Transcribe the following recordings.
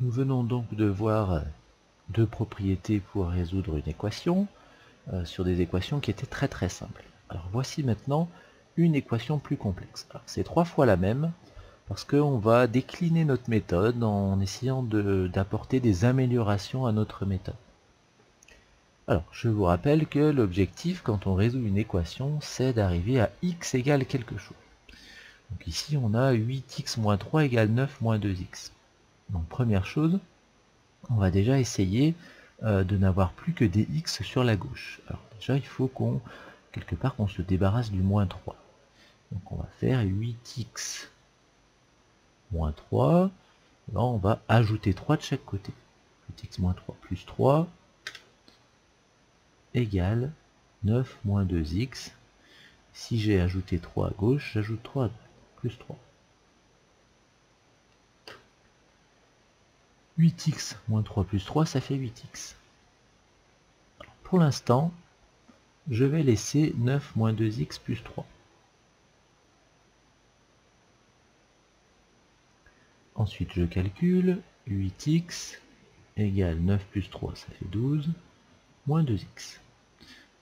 Nous venons donc de voir deux propriétés pour résoudre une équation sur des équations qui étaient très simples. Alors voici maintenant une équation plus complexe. C'est 3 fois la même parce qu'on va décliner notre méthode en essayant d'apporter des améliorations à notre méthode. Alors je vous rappelle que l'objectif quand on résout une équation c'est d'arriver à x égale quelque chose. Donc ici on a 8x moins 3 égale 9 moins 2x. Donc première chose, on va déjà essayer de n'avoir plus que des x sur la gauche. Alors déjà il faut quelque part qu'on se débarrasse du moins 3. Donc on va faire 8x moins 3. Là on va ajouter 3 de chaque côté. 8x moins 3 plus 3 égale 9 moins 2x. Si j'ai ajouté 3 à gauche, j'ajoute 3 à droite, plus 3. 8x moins 3 plus 3, ça fait 8x. Alors, pour l'instant, je vais laisser 9 moins 2x plus 3. Ensuite, je calcule 8x égale 9 plus 3, ça fait 12, moins 2x.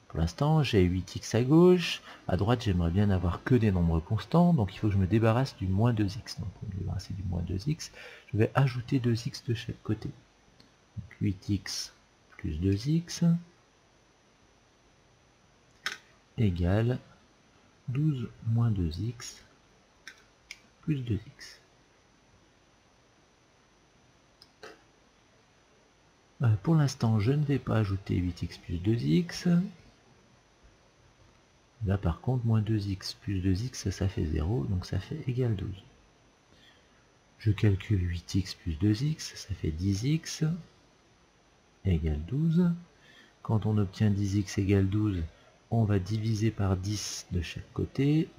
Pour l'instant, j'ai 8x à gauche. À droite, j'aimerais bien n'avoir que des nombres constants, donc il faut que je me débarrasse du moins 2x. Donc pour me débarrasser du moins 2x, je vais ajouter 2x de chaque côté. Donc 8x plus 2x égale 12 moins 2x plus 2x. Pour l'instant, je ne vais pas ajouter 8x plus 2x. Là, par contre, moins 2x plus 2x, ça fait 0, donc ça fait égal 12. Je calcule 8x plus 2x, ça fait 10x égale 12. Quand on obtient 10x égale 12, on va diviser par 10 de chaque côté.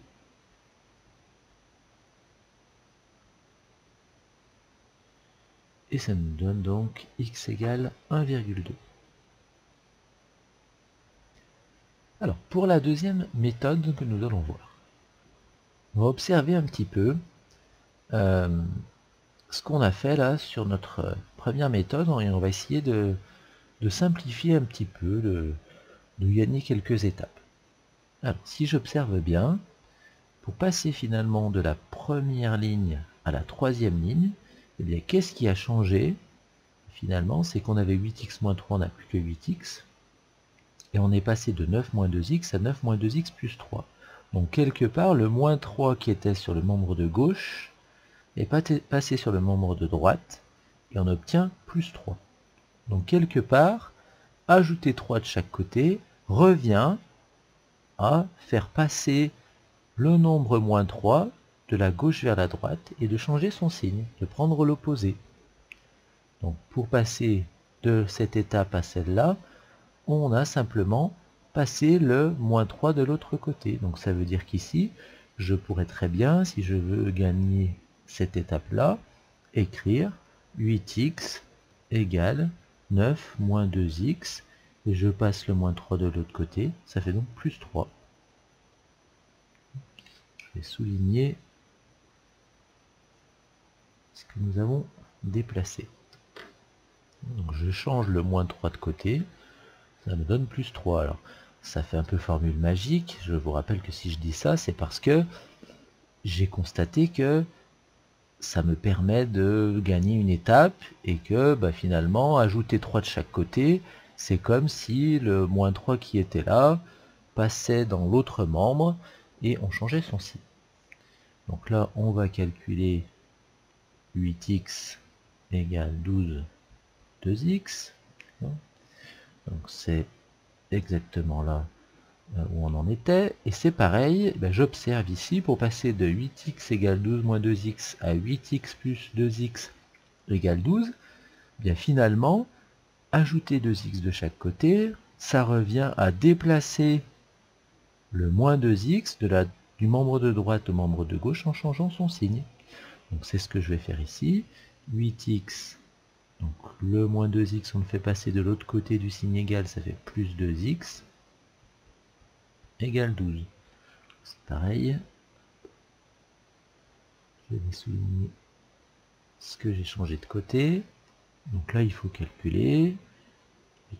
Et ça nous donne donc x égale 1,2. Alors, pour la deuxième méthode que nous allons voir, on va observer un petit peu ce qu'on a fait là sur notre première méthode, et on va essayer de simplifier un petit peu, de gagner quelques étapes. Alors, si j'observe bien, pour passer finalement de la première ligne à la troisième ligne, eh bien, qu'est-ce qui a changé finalement? C'est qu'on avait 8x moins 3, on n'a plus que 8x. Et on est passé de 9 moins 2x à 9 moins 2x plus 3. Donc quelque part, le moins 3 qui était sur le membre de gauche est passé sur le membre de droite, et on obtient plus 3. Donc quelque part, ajouter 3 de chaque côté revient à faire passer le nombre moins 3 de la gauche vers la droite et de changer son signe, de prendre l'opposé. Donc pour passer de cette étape à celle-là, on a simplement passé le moins 3 de l'autre côté. Donc ça veut dire qu'ici, je pourrais très bien, si je veux gagner cette étape-là, écrire 8x égale 9 moins 2x, et je passe le moins 3 de l'autre côté, ça fait donc plus 3. Je vais souligner ce que nous avons déplacé. Donc je change le moins 3 de côté, ça me donne plus 3. Alors, ça fait un peu formule magique. Je vous rappelle que si je dis ça, c'est parce que j'ai constaté que ça me permet de gagner une étape et que finalement, ajouter 3 de chaque côté, c'est comme si le moins 3 qui était là passait dans l'autre membre et on changeait son signe. Donc là, on va calculer 8x égale 12 2x. Donc c'est exactement là où on en était, et c'est pareil, j'observe ici, pour passer de 8x égale 12 moins 2x à 8x plus 2x égale 12, finalement, ajouter 2x de chaque côté, ça revient à déplacer le moins 2x du membre de droite au membre de gauche en changeant son signe. Donc c'est ce que je vais faire ici, 8x, donc le moins 2x on le fait passer de l'autre côté du signe égal, ça fait plus 2x, égale 12. C'est pareil. Je vais souligner ce que j'ai changé de côté. Donc là, il faut calculer.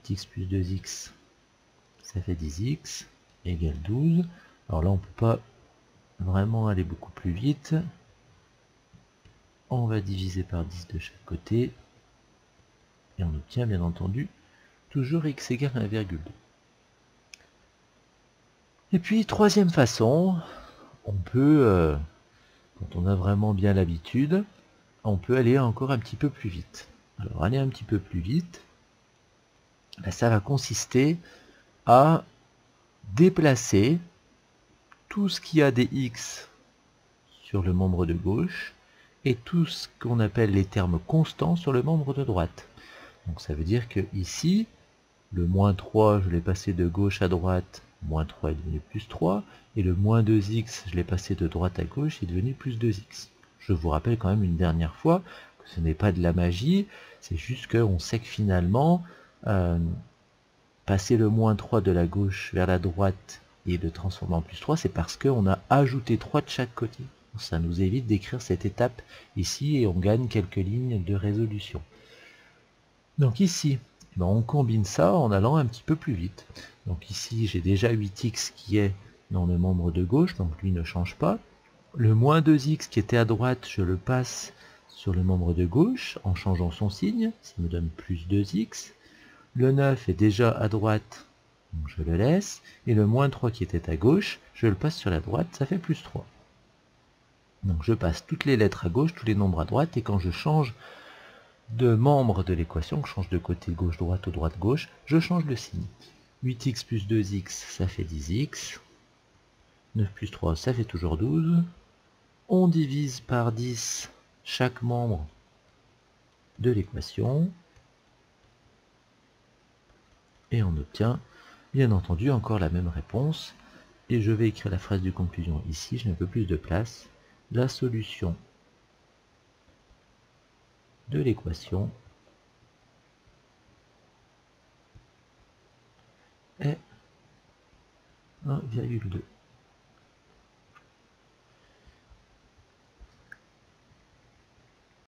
8x plus 2x, ça fait 10x, égale 12. Alors là, on ne peut pas vraiment aller beaucoup plus vite. On va diviser par 10 de chaque côté. Et on obtient, bien entendu, toujours x égale 1,2. Et puis, troisième façon, on peut, quand on a vraiment bien l'habitude, on peut aller encore un petit peu plus vite. Alors, aller un petit peu plus vite, ça va consister à déplacer tout ce qui a des x sur le membre de gauche et tout ce qu'on appelle les termes constants sur le membre de droite. Donc ça veut dire que ici, le moins 3, je l'ai passé de gauche à droite, moins 3 est devenu plus 3, et le moins 2x, je l'ai passé de droite à gauche, il est devenu plus 2x. Je vous rappelle quand même une dernière fois que ce n'est pas de la magie, c'est juste qu'on sait que finalement, passer le moins 3 de la gauche vers la droite et le transformer en plus 3, c'est parce qu'on a ajouté 3 de chaque côté. Ça nous évite d'écrire cette étape ici et on gagne quelques lignes de résolution. Donc ici, on combine ça en allant un petit peu plus vite. Donc ici, j'ai déjà 8x qui est dans le membre de gauche, donc lui ne change pas. Le moins 2x qui était à droite, je le passe sur le membre de gauche en changeant son signe, ça me donne plus 2x. Le 9 est déjà à droite, donc je le laisse. Et le moins 3 qui était à gauche, je le passe sur la droite, ça fait plus 3. Donc je passe toutes les lettres à gauche, tous les nombres à droite, et quand je change de membre de l'équation, que je change de côté gauche-droite ou droite-gauche, je change le signe. 8x plus 2x, ça fait 10x. 9 plus 3, ça fait toujours 12. On divise par 10 chaque membre de l'équation. Et on obtient, bien entendu, encore la même réponse. Et je vais écrire la phrase de conclusion ici, j'ai un peu plus de place. La solution de l'équation est 1,2.